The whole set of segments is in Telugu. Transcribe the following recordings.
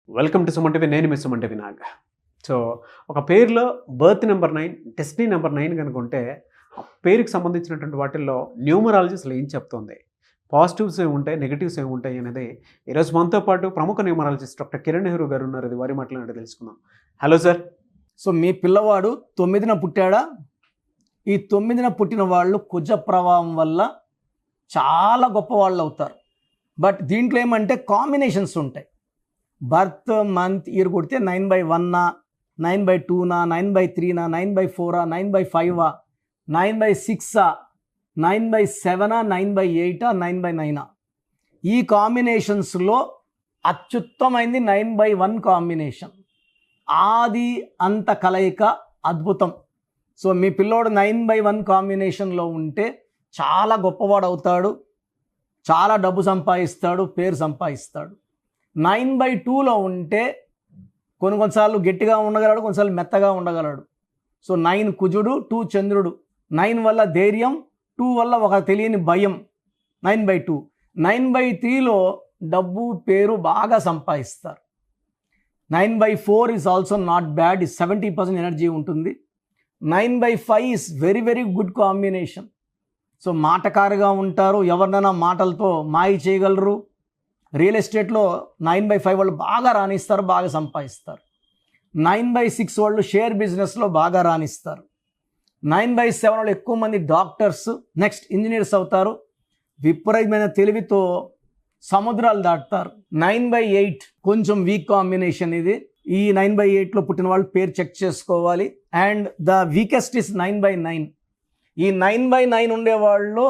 Welcome to Suman TV. నేను మీ సుమన్ టీవీ నాగ్. సో ఒక పేరులో బర్త్ నెంబర్ 9, డెస్టినీ నెంబర్ 9 కనుక ఉంటే ఆ పేరుకి సంబంధించినటువంటి వాటిల్లో న్యూమరాలజీ అసలు ఏం చెప్తుంది, పాజిటివ్స్ ఏముంటాయి, నెగిటివ్స్ ఏముంటాయి అనేది ఈరోజు మనతో పాటు ప్రముఖ న్యూమరాలజిస్ట్ డాక్టర్ కిరణ్ నెహ్రూ గారు ఉన్నారు. ఇది వారి మాట్లాడి తెలుసుకుందాం. Hello sir. సో మీ పిల్లవాడు 9న పుట్టాడా? ఈ 9న పుట్టిన వాళ్ళు కుజ ప్రభావం వల్ల చాలా గొప్ప వాళ్ళు అవుతారు. బట్ దీంట్లో ఏమంటే కాంబినేషన్స్ ఉంటాయి. బర్త్ మంత్ ఇయర్ కొడితే 9/1, 9/2, 9/3, 9/4, 9/5, 9/6, 9/7, 9/8, 9/9. ఈ కాంబినేషన్స్లో అత్యుత్తమైంది 9/1 కాంబినేషన్. ఆది అంత కలయిక అద్భుతం. సో మీ పిల్లోడు 9/1 కాంబినేషన్లో ఉంటే చాలా గొప్పవాడు అవుతాడు, చాలా డబ్బు సంపాదిస్తాడు, పేరు సంపాదిస్తాడు. 9/2లో ఉంటే కొన్నిసార్లు గట్టిగా ఉండగలడు, కొన్నిసార్లు మెత్తగా ఉండగలడు. సో 9 కుజుడు, 2 చంద్రుడు. 9 వల్ల ధైర్యం, 2 వల్ల ఒక తెలియని భయం. 9/2. 9/3లో డబ్బు పేరు బాగా సంపాదిస్తారు. 9/4 is also not bad, 70% energy ఉంటుంది. 9/5 is very very good combination. So మాటకారుగా ఉంటారు, ఎవరినైనా మాటలతో మాయ చేయగలరు. రియల్ ఎస్టేట్లో 9/5 వాళ్ళు బాగా రాణిస్తారు, బాగా సంపాదిస్తారు. 9/6 వాళ్ళు షేర్ బిజినెస్లో బాగా రాణిస్తారు. 9/7 వాళ్ళు ఎక్కువ మంది డాక్టర్స్, నెక్స్ట్ ఇంజనీర్స్ అవుతారు. విపరీతమైన తెలివితో సముద్రాలు దాటుతారు. 9/8 కొంచెం వీక్ కాంబినేషన్ ఇది. ఈ 9/8లో పుట్టిన వాళ్ళు పేరు చెక్ చేసుకోవాలి. And the weakest is 9/9. ఈ 9/9 ఉండేవాళ్ళు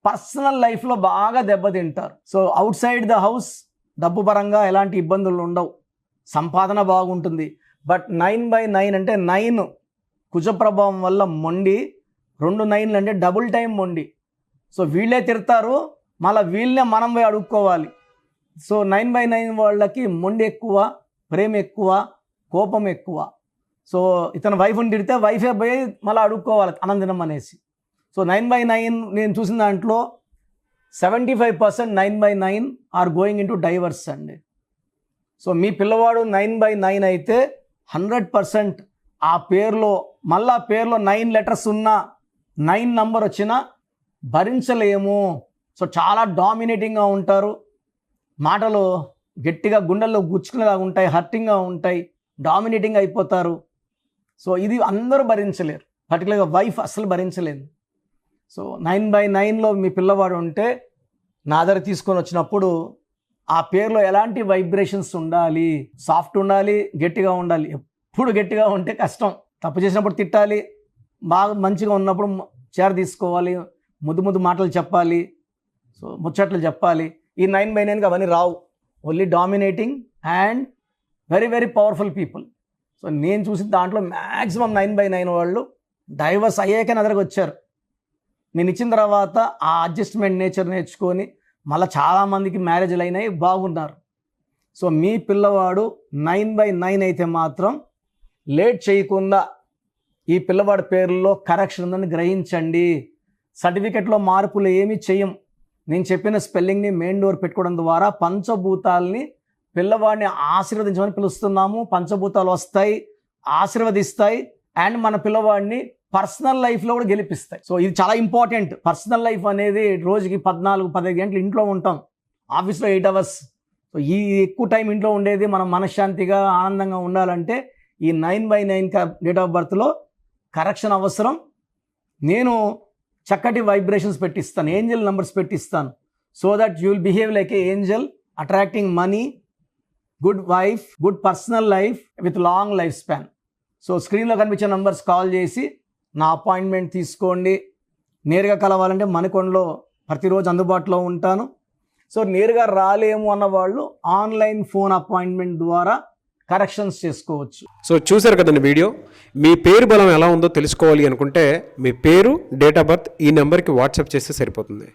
పర్సనల్ లైఫ్లో బాగా దెబ్బతింటారు. So outside the house డబ్బు పరంగా ఎలాంటి ఇబ్బందులు ఉండవు, సంపాదన బాగుంటుంది. బట్ 9/9 అంటే 9 కుజ ప్రభావం వల్ల మొండి, 2 9లు అంటే డబుల్ టైం మొండి. సో వీళ్ళే తిడతారు, మళ్ళీ వీళ్ళనే మనం పోయి అడుక్కోవాలి. సో 9/9 వాళ్ళకి మొండి ఎక్కువ, ప్రేమ ఎక్కువ, కోపం ఎక్కువ. సో ఇతను వైఫ్ని తిడితే వైఫే పోయి మళ్ళీ అడుక్కోవాలి ఆనందనం అనేసి. సో 9/9 నేను చూసిన దాంట్లో 75% 9/9 are going into diverse అండి. సో మీ పిల్లవాడు 9/9 అయితే 100% ఆ పేరులో మళ్ళా పేరులో 9 లెటర్స్ ఉన్నా, 9 నంబర్ వచ్చినా భరించలేము. సో చాలా డామినేటింగ్గా ఉంటారు, మాటలు గట్టిగా గుండెల్లో గుచ్చుకునేలా ఉంటాయి, హర్టింగ్గా ఉంటాయి, డామినేటింగ్ అయిపోతారు. సో ఇది అందరూ భరించలేరు, పర్టికులర్గా వైఫ్ అస్సలు భరించలేదు. సో 9/9లో మీ పిల్లవాడు ఉంటే నా దగ్గర తీసుకొని వచ్చినప్పుడు ఆ పేరులో ఎలాంటి వైబ్రేషన్స్ ఉండాలి, సాఫ్ట్ ఉండాలి, గట్టిగా ఉండాలి. ఎప్పుడు గట్టిగా ఉంటే కష్టం. తప్పు చేసినప్పుడు తిట్టాలి, బాగా మంచిగా ఉన్నప్పుడు చేర తీసుకోవాలి, ముద్దు ముద్దు మాటలు చెప్పాలి, సో ముచ్చట్లు చెప్పాలి. ఈ 9/9కి అవన్నీ రావు. Only dominating and very very powerful people. So నేను చూసిన దాంట్లో మ్యాక్సిమం 9/9 వాళ్ళు డైవర్స్ అయ్యాక నా దగ్గరకు వచ్చారు. నేను ఇచ్చిన తర్వాత ఆ అడ్జస్ట్మెంట్ నేచర్ నేర్చుకొని మళ్ళీ చాలామందికి మ్యారేజ్లు అయినాయి, బాగున్నారు. సో మీ పిల్లవాడు 9/9 అయితే మాత్రం లేట్ చేయకుండా ఈ పిల్లవాడి పేర్లలో కరెక్షన్ ఉందని గ్రహించండి. సర్టిఫికెట్లో మార్పులు ఏమీ చేయం. నేను చెప్పిన స్పెల్లింగ్ని మెయిన్ డోర్ పెట్టుకోవడం ద్వారా పంచభూతాలని పిల్లవాడిని ఆశీర్వదించమని పిలుస్తున్నాము. పంచభూతాలు వస్తాయి, ఆశీర్వదిస్తాయి, అండ్ మన పిల్లవాడిని పర్సనల్ లైఫ్లో కూడా గెలిపిస్తాయి. సో ఇది చాలా ఇంపార్టెంట్. పర్సనల్ లైఫ్ అనేది రోజుకి 14-15 గంటలు ఇంట్లో ఉంటాం, ఆఫీస్లో 8 అవర్స్. సో ఈ ఎక్కువ టైం ఇంట్లో ఉండేది మనం మనశ్శాంతిగా ఆనందంగా ఉండాలంటే ఈ 9/9 డేట్ ఆఫ్ బర్త్లో కరెక్షన్ అవసరం. నేను చక్కటి వైబ్రేషన్స్ పెట్టిస్తాను, ఏంజల్ నెంబర్స్ పెట్టిస్తాను. So that you will behave like a angel, attracting money, good wife, good personal life with long life span. So స్క్రీన్లో కనిపించే నంబర్స్ కాల్ చేసి నా అపాయింట్మెంట్ తీసుకోండి. నేరుగా కలవాలంటే మణికొండలో ప్రతిరోజు అందుబాటులో ఉంటాను. సో నేరుగా రాలేము అన్న వాళ్ళు ఆన్లైన్ ఫోన్ అపాయింట్మెంట్ ద్వారా కరెక్షన్స్ చేసుకోవచ్చు. సో చూసారు కదండి వీడియో. మీ పేరు బలం ఎలా ఉందో తెలుసుకోవాలి అనుకుంటే మీ పేరు, డేట్ ఆఫ్ బర్త్ ఈ నెంబర్కి వాట్సాప్ చేస్తే సరిపోతుంది.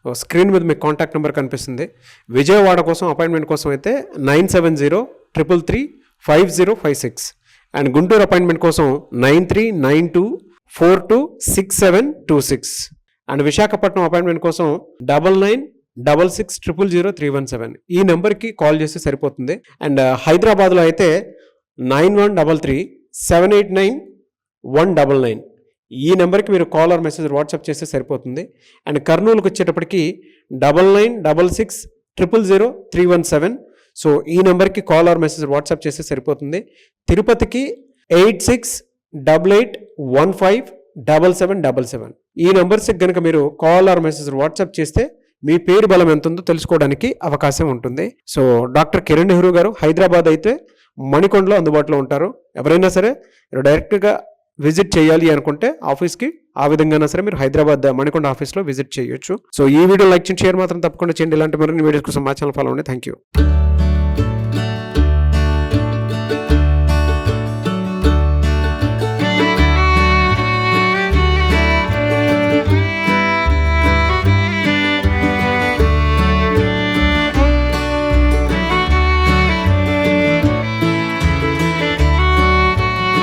స్క్రీన్ మీద మీకు కాంటాక్ట్ నెంబర్ కనిపిస్తుంది. విజయవాడ కోసం అపాయింట్మెంట్ కోసం అయితే 9703335056 అండ్ గుంటూరు అపాయింట్మెంట్ కోసం 9392426726 అండ్ విశాఖపట్నం అపాయింట్మెంట్ కోసం 99 9166000317 ఈ నెంబర్కి కాల్ చేస్తే సరిపోతుంది. అండ్ హైదరాబాద్లో అయితే 9133789199 ఈ నెంబర్కి మీరు కాల్ ఆర్ మెసేజ్ వాట్సాప్ చేస్తే సరిపోతుంది. అండ్ కర్నూలుకి వచ్చేటప్పటికి 9966000317 సో ఈ నెంబర్కి కాల్ ఆర్ మెసేజ్ వాట్సాప్ చేస్తే సరిపోతుంది. తిరుపతికి 8688157777 ఈ నెంబర్స్కి కనుక మీరు కాల్ ఆర్ మెసేజ్ వాట్సాప్ చేస్తే మీ పేరు బలం ఎంత ఉందో తెలుసుకోవడానికి అవకాశం ఉంటుంది. సో డాక్టర్ కిరణ్ నెహ్రూ గారు హైదరాబాద్ అయితే మణికొండలో అందుబాటులో ఉంటారు. ఎవరైనా సరే మీరు డైరెక్ట్గా విజిట్ చేయాలి అనుకుంటే ఆఫీస్కి ఆ విధంగా సరే మీరు హైదరాబాద్ మణికొండ ఆఫీస్లో విజిట్ చేయొచ్చు. సో ఈ వీడియో లైక్ చేయండి, షేర్ మాత్రం తప్పకుండా చేయండి. ఇలాంటి మరిన్ని వీడియోస్ కోసం మా ఛానల్ ఫాలో అవ్వండి. Thank you.